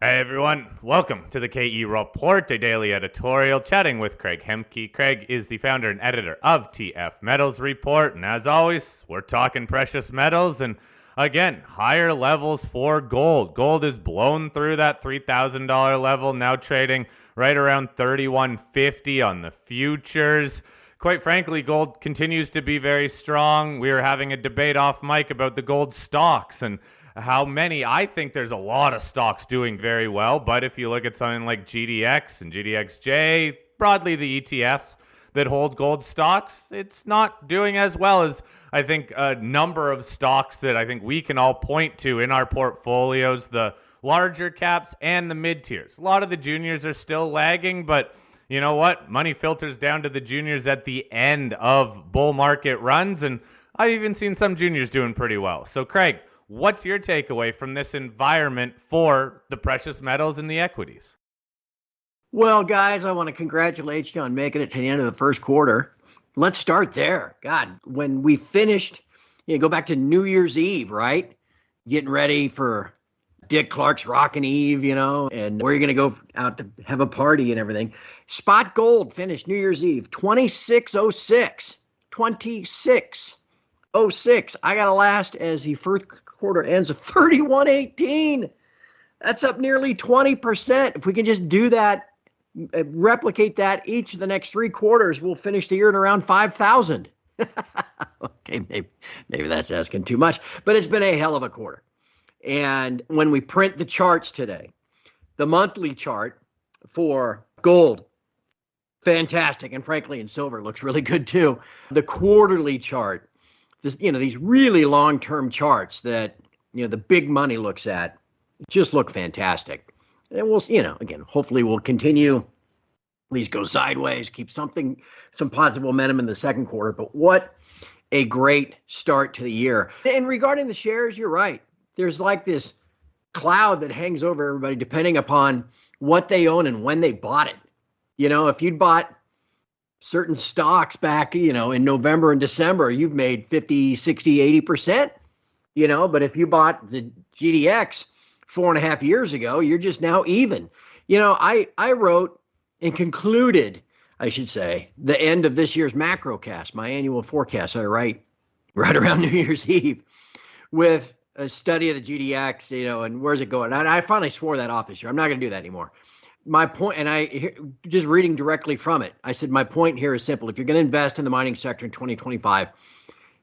Hey everyone, welcome to the KE Report, a daily editorial chatting with Craig Hemke. Craig is the founder and editor of TF Metals Report, and as always, we're talking precious metals and again, higher levels for gold. Gold is blown through that $3,000 level, now trading right around $3,150 on the futures. Quite frankly, gold continues to be very strong. We were having a debate off mic about the gold stocks and how many. I think there's a lot of stocks doing very well, but if you look at something like GDX and GDXJ, broadly the ETFs that hold gold stocks, it's not doing as well as I think a number of stocks that I think we can all point to in our portfolios, the larger caps and the mid tiers. A lot of the juniors are still lagging, but you know what? Money filters down to the juniors at the end of bull market runs, and I've even seen some juniors doing pretty well. So, Craig, what's your takeaway from this environment for the precious metals and the equities? Well, guys, I want to congratulate you on making it to the end of the first quarter. Let's start there. God, when we finished, go back to New Year's Eve, right? Getting ready for Dick Clark's Rockin' Eve, and where you're going to go out to have a party and everything. Spot gold finished New Year's Eve, 2606. 2606. I got to last as the first quarter ends of 3118. That's up nearly 20%. If we can just do that, replicate that each of the next three quarters, we'll finish the year at around 5,000. Okay, maybe that's asking too much, but it's been a hell of a quarter. And when we print the charts today, the monthly chart for gold, fantastic, and frankly in silver looks really good too. The quarterly chart, these really long-term charts that the big money looks at, just look fantastic. And we'll, again, hopefully we'll continue, at least go sideways, keep some positive momentum in the second quarter. But what a great start to the year. And regarding the shares, you're right. There's like this cloud that hangs over everybody depending upon what they own and when they bought it. If you'd bought certain stocks back, in November and December, you've made 50, 60, 80%, but if you bought the GDX 4.5 years ago, you're just now even. I wrote and concluded, I should say, the end of this year's macrocast, my annual forecast I write right around New Year's Eve with a study of the GDX, and where's it going? And I finally swore that off this year. I'm not going to do that anymore. My point, and I just reading directly from it, I said, my point here is simple. If you're going to invest in the mining sector in 2025,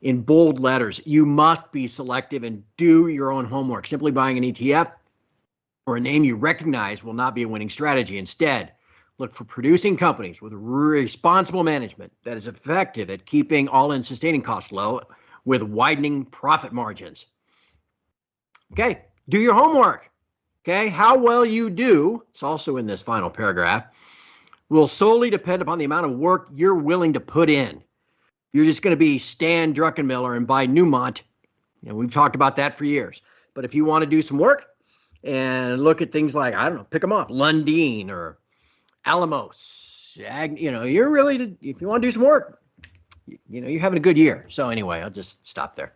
in bold letters, you must be selective and do your own homework. Simply buying an ETF or a name you recognize will not be a winning strategy. Instead, look for producing companies with responsible management that is effective at keeping all-in sustaining costs low with widening profit margins. Okay, do your homework. Okay, how well you do, it's also in this final paragraph, will solely depend upon the amount of work you're willing to put in. You're just going to be Stan Druckenmiller and buy Newmont, and we've talked about that for years. But if you want to do some work and look at things like, I don't know, pick them off, Lundin or Alamos, you're really, if you want to do some work, you're having a good year. So anyway, I'll just stop there.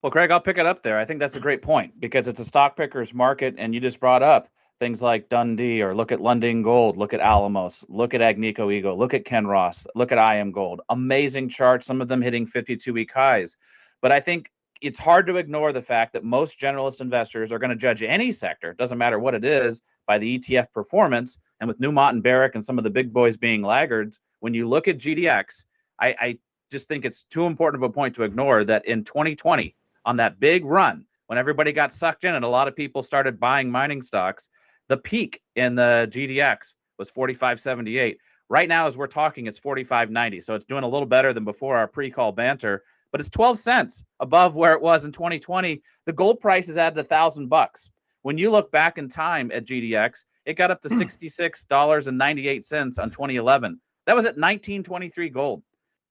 Well, Craig, I'll pick it up there. I think that's a great point because it's a stock picker's market, and you just brought up things like Dundee, or look at Lundin Gold, look at Alamos, look at Agnico Eagle, look at Kinross, look at IM Gold. Amazing charts, some of them hitting 52-week highs. But I think it's hard to ignore the fact that most generalist investors are going to judge any sector, doesn't matter what it is, by the ETF performance. And with Newmont and Barrick and some of the big boys being laggards, when you look at GDX, I just think it's too important of a point to ignore that in 2020, on that big run, when everybody got sucked in and a lot of people started buying mining stocks, the peak in the GDX was 45.78. Right now, as we're talking, it's 45.90. So it's doing a little better than before our pre-call banter, but it's 12 cents above where it was in 2020. The gold price is at $1,000. When you look back in time at GDX, it got up to $66.98 on 2011. That was at 1923 gold.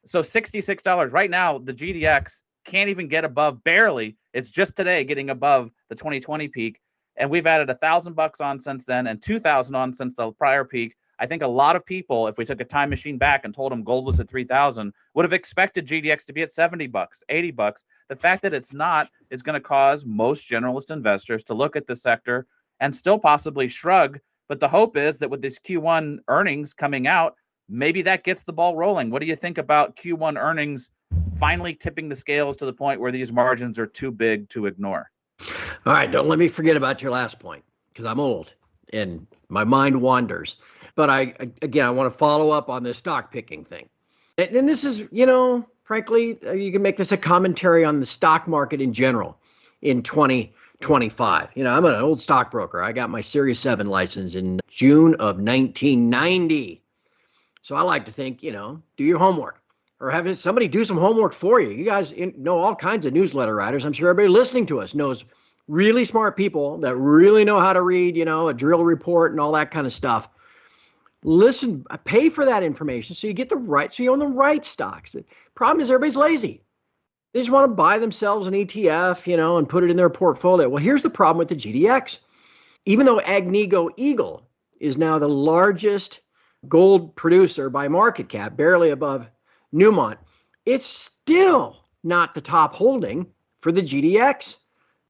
So $66 right now, the GDX can't even get above, barely. It's just today getting above the 2020 peak. And we've added $1,000 on since then and 2,000 on since the prior peak. I think a lot of people, if we took a time machine back and told them gold was at 3,000, would have expected GDX to be at $70, $80. The fact that it's not is going to cause most generalist investors to look at the sector and still possibly shrug. But the hope is that with this Q1 earnings coming out, maybe that gets the ball rolling. What do you think about Q1 earnings finally tipping the scales to the point where these margins are too big to ignore? All right, don't let me forget about your last point, because I'm old and my mind wanders. But I want to follow up on this stock picking thing. And this is, frankly, you can make this a commentary on the stock market in general in 2025. I'm an old stockbroker. I got my Series 7 license in June of 1990. So I like to think, do your homework or have somebody do some homework for you. You guys know all kinds of newsletter writers. I'm sure everybody listening to us knows really smart people that really know how to read, a drill report and all that kind of stuff. Listen, pay for that information so you own the right stocks. The problem is everybody's lazy. They just want to buy themselves an ETF, and put it in their portfolio. Well, here's the problem with the GDX. Even though Agnico Eagle is now the largest gold producer by market cap, barely above Newmont, it's still not the top holding for the GDX.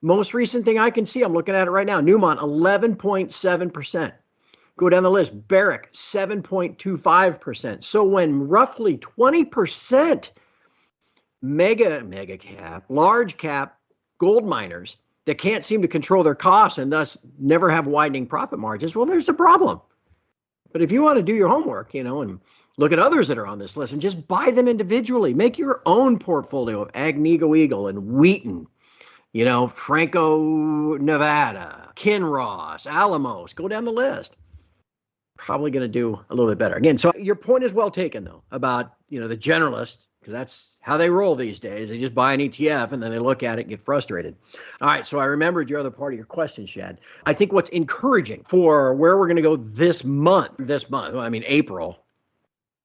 Most recent thing I can see, I'm looking at it right now, Newmont 11.7%. Go down the list, Barrick 7.25%. So when roughly 20% mega cap, large cap gold miners that can't seem to control their costs and thus never have widening profit margins, well, there's a problem. But if you want to do your homework, and look at others that are on this list and just buy them individually, make your own portfolio of Agnico Eagle and Wheaton, Franco-Nevada, Kinross, Alamos, go down the list. Probably going to do a little bit better. Again, so your point is well taken, though, about, the generalists, because that's how they roll these days. They just buy an ETF and then they look at it and get frustrated. All right, so I remembered your other part of your question, Shad. I think what's encouraging for where we're going to go this month, April,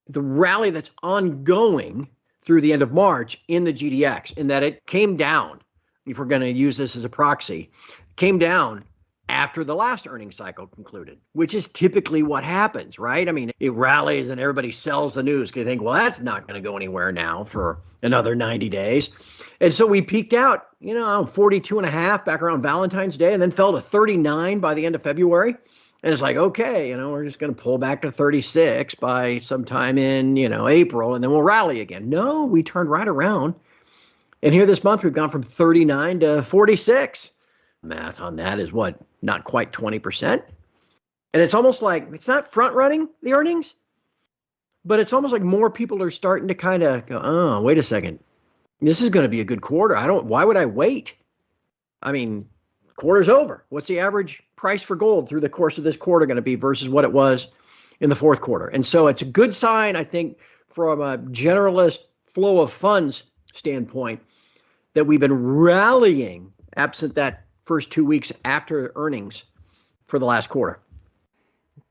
the rally that's ongoing through the end of March in the GDX, in that it came down, if we're going to use this as a proxy, came down after the last earnings cycle concluded, which is typically what happens, right? It rallies and everybody sells the news because they think, well, that's not going to go anywhere now for another 90 days. And so we peaked out, 42.5 back around Valentine's Day and then fell to 39 by the end of February. And it's like, okay, we're just going to pull back to 36 by sometime in, April, and then we'll rally again. No, we turned right around. And here this month, we've gone from 39 to 46. Math on that is what? Not quite 20%. And it's almost like it's not front running the earnings, but it's almost like more people are starting to kind of go, oh, wait a second. This is going to be a good quarter. Why would I wait? Quarter's over. What's the average price for gold through the course of this quarter going to be versus what it was in the fourth quarter? And so it's a good sign, I think, from a generalist flow of funds standpoint, that we've been rallying absent that first 2 weeks after earnings for the last quarter.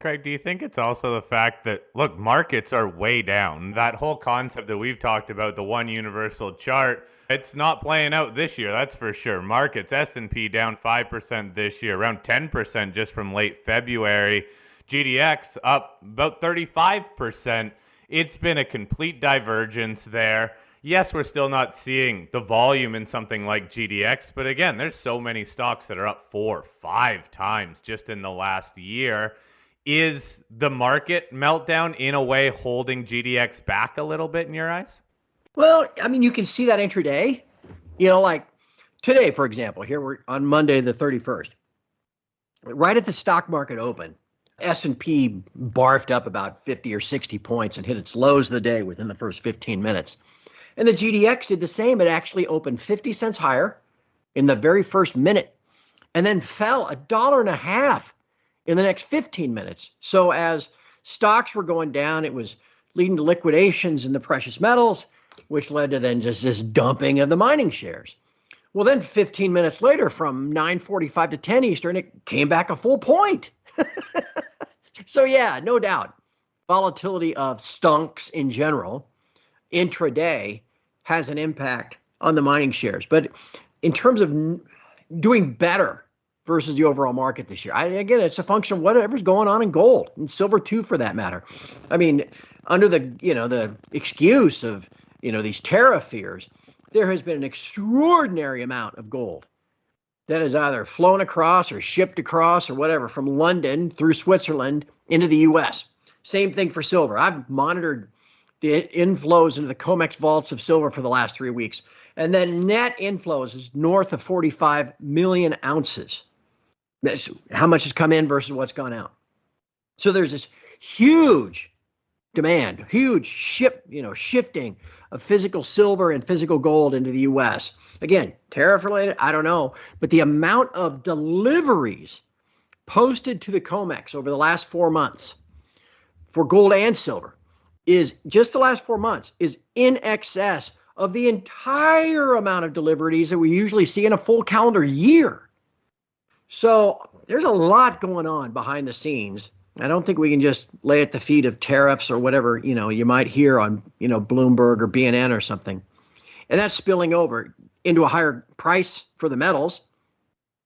Craig, do you think it's also the fact that, look, markets are way down? That whole concept that we've talked about, the one universal chart, it's not playing out this year, that's for sure. Markets, S&P down 5% this year, around 10% just from late February. GDX up about 35%. It's been a complete divergence there. Yes, we're still not seeing the volume in something like GDX, but again, there's so many stocks that are up 4-5 times just in the last year. Is the market meltdown in a way holding GDX back a little bit in your eyes? Well, you can see that intraday. Like today, for example, here we're on Monday the 31st. Right at the stock market open, S&P barfed up about 50 or 60 points and hit its lows of the day within the first 15 minutes. And the GDX did the same. It actually opened 50 cents higher in the very first minute and then fell $1.50 in the next 15 minutes. So as stocks were going down, it was leading to liquidations in the precious metals, which led to then just this dumping of the mining shares. Well, then 15 minutes later, from 9:45 to 10 Eastern, it came back a full point. So yeah, no doubt, volatility of stonks in general, intraday, has an impact on the mining shares. But in terms of doing better versus the overall market this year, again, it's a function of whatever's going on in gold and silver too, for that matter. Under the excuse of these tariff fears, there has been an extraordinary amount of gold that is either flown across or shipped across or whatever from London through Switzerland into the US. Same thing for silver. I've monitored the inflows into the COMEX vaults of silver for the last 3 weeks. And then net inflows is north of 45 million ounces. That's how much has come in versus what's gone out. So there's this huge demand, huge shifting of physical silver and physical gold into the US. Again, tariff related, I don't know, but the amount of deliveries posted to the COMEX over the last 4 months for gold and silver is just the last 4 months is in excess of the entire amount of deliveries that we usually see in a full calendar year. So there's a lot going on behind the scenes. I don't think we can just lay at the feet of tariffs or whatever, you might hear on, Bloomberg or BNN or something. And that's spilling over into a higher price for the metals.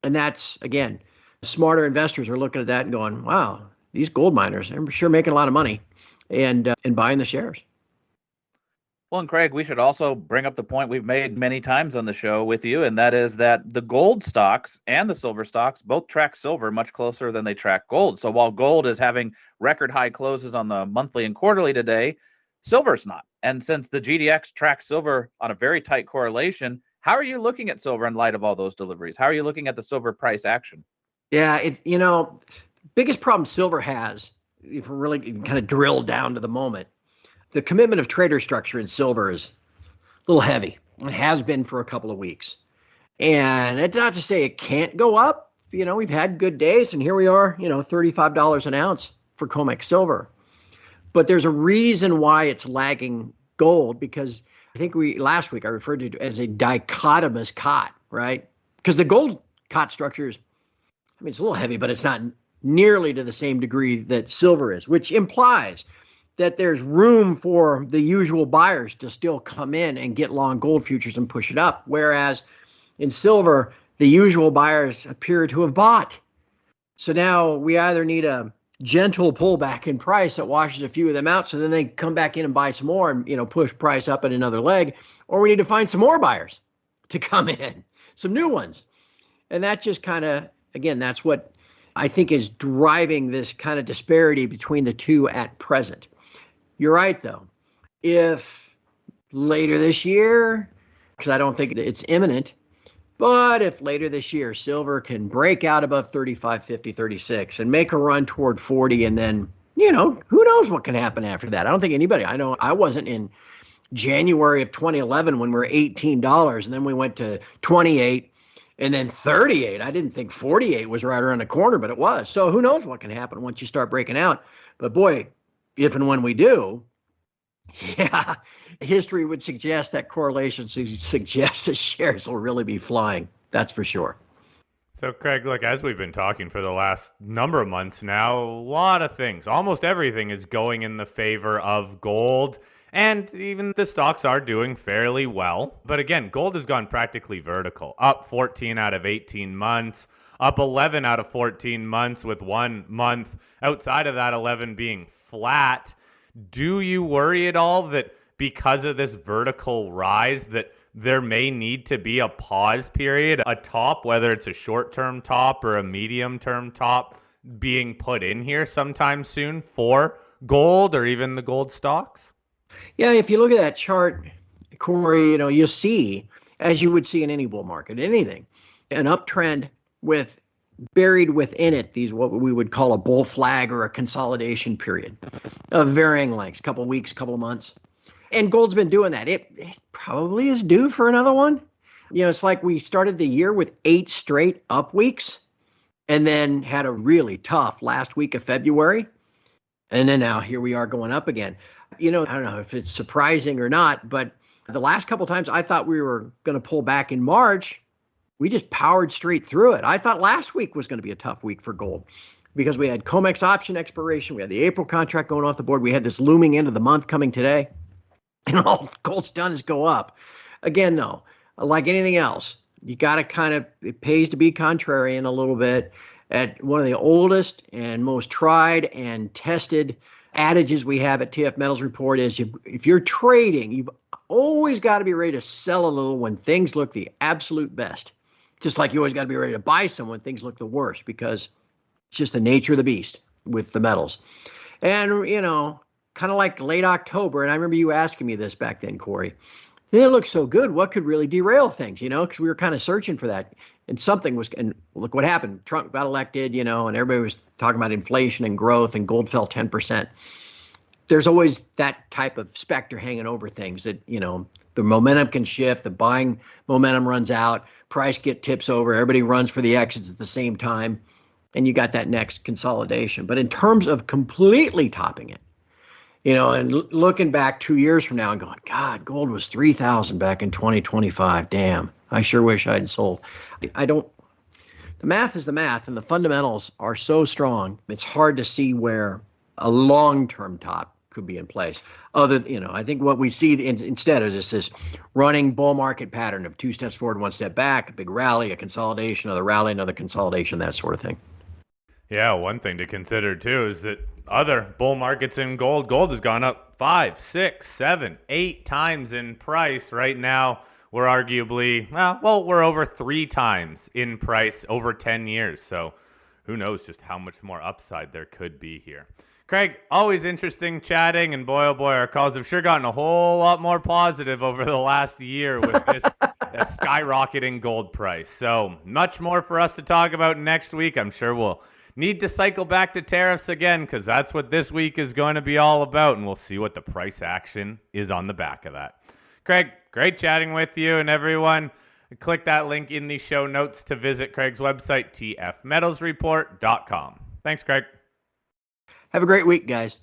And that's, again, smarter investors are looking at that and going, wow, these gold miners, they're sure making a lot of money and buying the shares. Well, and Craig, we should also bring up the point we've made many times on the show with you, and that is that the gold stocks and the silver stocks both track silver much closer than they track gold. So while gold is having record high closes on the monthly and quarterly today, silver's not. And since the GDX tracks silver on a very tight correlation, how are you looking at silver in light of all those deliveries? How are you looking at the silver price action? Yeah, biggest problem silver has, if we really kind of drill down to the moment, the commitment of trader structure in silver is a little heavy. It has been for a couple of weeks. And it's not to say it can't go up. We've had good days, and here we are, $35 an ounce for COMEX silver. But there's a reason why it's lagging gold, because I think last week I referred to it as a dichotomous cot, right? Because the gold cot structure is, it's a little heavy, but it's not nearly to the same degree that silver is, which implies that there's room for the usual buyers to still come in and get long gold futures and push it up. Whereas in silver, the usual buyers appear to have bought. So now we either need a gentle pullback in price that washes a few of them out, so then they come back in and buy some more and push price up at another leg, or we need to find some more buyers to come in, some new ones. And that just kind of, again, that's what I think is driving this kind of disparity between the two at present. You're right, though. If later this year, because I don't think it's imminent, but if later this year silver can break out above 35, 50, 36 and make a run toward 40, and then, who knows what can happen after that? I don't think anybody, I know I wasn't in January of 2011 when we were $18, and then we went to 28 and then 38. I didn't think 48 was right around the corner, but it was. So who knows what can happen once you start breaking out. But boy, if and when we do, yeah, history would suggest that correlation suggests that shares will really be flying. That's for sure. So, Craig, look, as we've been talking for the last number of months now, a lot of things, almost everything is going in the favor of gold. And even the stocks are doing fairly well. But again, gold has gone practically vertical, up 14 out of 18 months, up 11 out of 14 months, with 1 month outside of that 11 being flat. Do you worry at all that because of this vertical rise that there may need to be a pause period, a top, whether it's a short-term top or a medium-term top, being put in here sometime soon for gold or even the gold stocks? Yeah, if you look at that chart, Corey, you'll see, as you would see in any bull market, anything, an uptrend with buried within it these what we would call a bull flag or a consolidation period of varying lengths, couple of weeks, couple of months. And gold's been doing that. It probably is due for another one. It's like we started the year with 8 straight up weeks and then had a really tough last week of February. And then now here we are going up again. I don't know if it's surprising or not, but the last couple of times I thought we were going to pull back in March, we just powered straight through it. I thought last week was going to be a tough week for gold because we had COMEX option expiration. We had the April contract going off the board. We had this looming end of the month coming today. And all gold's done is go up. Again, though, like anything else, you got to it pays to be contrarian a little bit. At one of the oldest and most tried and tested adages we have at TF Metals Report is if you're trading, you've always got to be ready to sell a little when things look the absolute best. Just like you always got to be ready to buy some when things look the worst, because it's just the nature of the beast with the metals. And, kind of like late October, and I remember you asking me this back then, Corey. It looked so good. What could really derail things, because we were kind of searching for that. And something was, and look what happened. Trump got elected, and everybody was talking about inflation and growth, and gold fell 10%. There's always that type of specter hanging over things that, the momentum can shift, the buying momentum runs out, price tips over, everybody runs for the exits at the same time, and you got that next consolidation. But in terms of completely topping it, and looking back 2 years from now and going, God, gold was 3,000 back in 2025. Damn, I sure wish I'd sold. The math is the math, and the fundamentals are so strong. It's hard to see where a long-term top could be in place. I think what we see instead is just this running bull market pattern of 2 steps forward, 1 step back, a big rally, a consolidation, another rally, another consolidation, that sort of thing. Yeah, one thing to consider too is that other bull markets in gold has gone up 5, 6, 7, 8 times in price. Right now, we're arguably, we're over 3 times in price over 10 years. So who knows just how much more upside there could be here. Craig, always interesting chatting, and boy, oh boy, our calls have sure gotten a whole lot more positive over the last year with this skyrocketing gold price. So much more for us to talk about next week. I'm sure we'll need to cycle back to tariffs again, because that's what this week is going to be all about, and we'll see what the price action is on the back of that. Craig, great chatting with you, and everyone, click that link in the show notes to visit Craig's website, tfmetals.report.com. Thanks, Craig. Have a great week, guys.